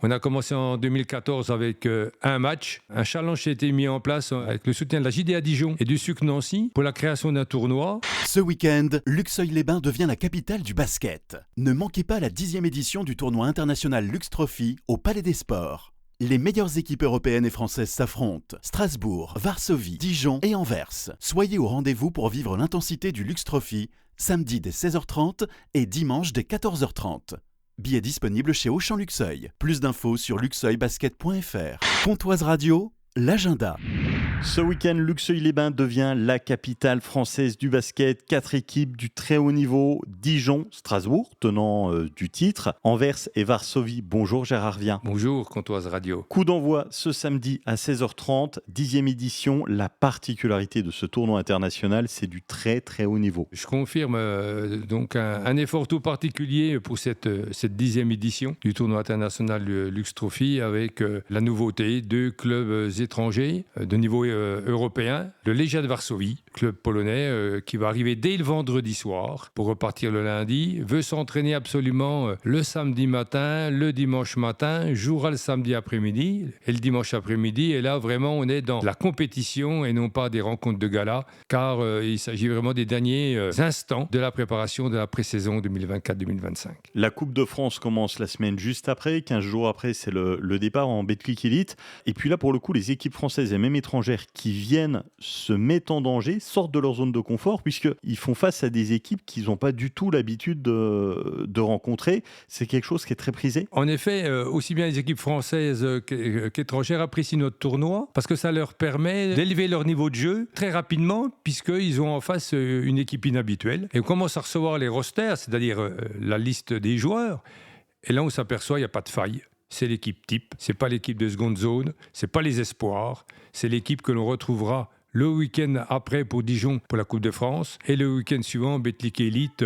On a commencé en 2014 avec un match. Un challenge a été mis en place avec le soutien de la JDA Dijon et du SUC Nancy pour la création d'un tournoi. Ce week-end, Luxeuil-les-Bains devient la capitale du basket. Ne manquez pas la 10e édition du tournoi international Lux Trophy au Palais des Sports. Les meilleures équipes européennes et françaises s'affrontent. Strasbourg, Varsovie, Dijon et Anvers. Soyez au rendez-vous pour vivre l'intensité du Lux Trophy, samedi dès 16h30 et dimanche dès 14h30. Billets disponibles chez Auchan Luxeuil. Plus d'infos sur luxeuilbasket.fr. Pontoise Radio, l'agenda. Ce week-end, Luxeuil-les-Bains devient la capitale française du basket. 4 équipes du très haut niveau. Dijon, Strasbourg, tenant du titre. Anvers et Varsovie. Bonjour Gérard Vien. Bonjour Pontoise Radio. Coup d'envoi ce samedi à 16h30. 10e édition. La particularité de ce tournoi international, c'est du très très haut niveau. Je confirme donc un effort tout particulier pour cette 10e édition du tournoi international Lux Trophy avec la nouveauté 2 clubs étrangers de niveau européen, le Legia de Varsovie, club polonais qui va arriver dès le vendredi soir pour repartir le lundi, veut s'entraîner absolument le samedi matin, le dimanche matin, jouera le samedi après-midi et le dimanche après-midi. Et là, vraiment, on est dans la compétition et non pas des rencontres de gala, car il s'agit vraiment des derniers instants de la préparation de la pré-saison 2024-2025. La Coupe de France commence la semaine juste après. 15 jours après, c'est le départ en Betclic Elite. Et puis là, pour le coup, les équipes françaises et même étrangères qui viennent se mettre en danger, sortent de leur zone de confort, puisqu'ils font face à des équipes qu'ils n'ont pas du tout l'habitude de rencontrer. C'est quelque chose qui est très prisé. En effet, aussi bien les équipes françaises qu'étrangères apprécient notre tournoi, parce que ça leur permet d'élever leur niveau de jeu très rapidement, puisqu'ils ont en face une équipe inhabituelle. Et on commence à recevoir les rosters, c'est-à-dire la liste des joueurs, et là on s'aperçoit qu'il n'y a pas de faille. C'est l'équipe type, c'est pas l'équipe de seconde zone, c'est pas les espoirs, c'est l'équipe que l'on retrouvera le week-end après pour Dijon pour la Coupe de France et le week-end suivant Betclic Elite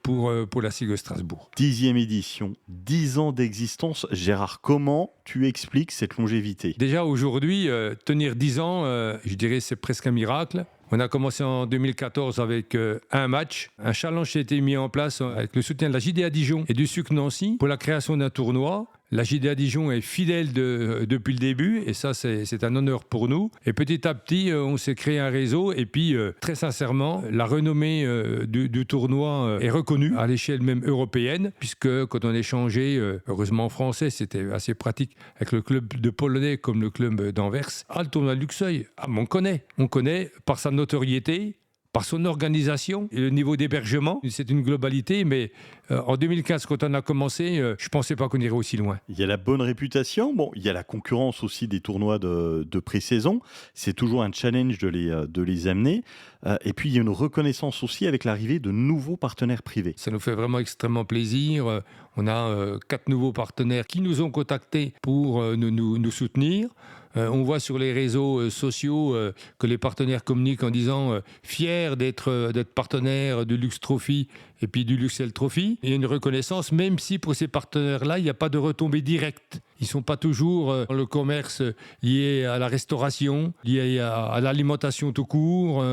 pour la SIG Strasbourg. 10e édition, 10 ans d'existence. Gérard, comment tu expliques cette longévité ? Déjà aujourd'hui, tenir 10 ans, je dirais c'est presque un miracle. On a commencé en 2014 avec un match. Un challenge a été mis en place avec le soutien de la JDA Dijon et du SUC Nancy pour la création d'un tournoi. La JDA Dijon est fidèle depuis le début et ça, c'est un honneur pour nous. Et petit à petit, on s'est créé un réseau et puis, très sincèrement, la renommée du tournoi est reconnue à l'échelle même européenne puisque quand on échangeait, heureusement en français, c'était assez pratique avec le club de Polonais comme le club d'Anvers. Le tournoi de Luxeuil, on connaît par sa notoriété, par son organisation et le niveau d'hébergement. C'est une globalité, mais en 2015, quand on a commencé, je ne pensais pas qu'on irait aussi loin. Il y a la bonne réputation, il y a la concurrence aussi des tournois de pré-saison. C'est toujours un challenge de les amener. Et puis, il y a une reconnaissance aussi avec l'arrivée de nouveaux partenaires privés. Ça nous fait vraiment extrêmement plaisir. On a 4 nouveaux partenaires qui nous ont contactés pour nous soutenir. On voit sur les réseaux sociaux que les partenaires communiquent en disant fiers d'être partenaires du Lux Trophy et puis du Luxeuil Trophy. Il y a une reconnaissance, même si pour ces partenaires-là, il n'y a pas de retombées directes. Ils ne sont pas toujours dans le commerce lié à la restauration, lié à l'alimentation tout court.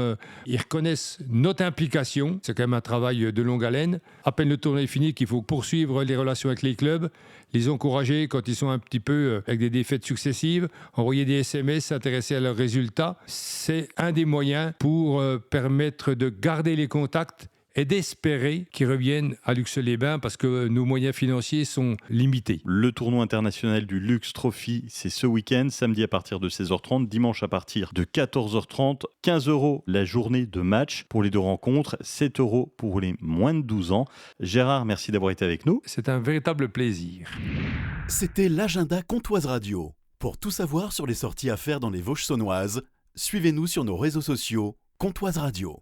Ils reconnaissent notre implication. C'est quand même un travail de longue haleine. À peine le tournoi est fini qu'il faut poursuivre les relations avec les clubs, les encourager quand ils sont un petit peu avec des défaites successives, envoyer des SMS, s'intéresser à leurs résultats. C'est un des moyens pour permettre de garder les contacts et d'espérer qu'ils reviennent à Luxeuil-les-Bains parce que nos moyens financiers sont limités. Le tournoi international du Lux Trophy, c'est ce week-end, samedi à partir de 16h30, dimanche à partir de 14h30. 15 € la journée de match pour les 2 rencontres, 7 € pour les moins de 12 ans. Gérard, merci d'avoir été avec nous. C'est un véritable plaisir. C'était l'agenda Pontoise Radio. Pour tout savoir sur les sorties à faire dans les Vosges saunoises, suivez-nous sur nos réseaux sociaux Pontoise Radio.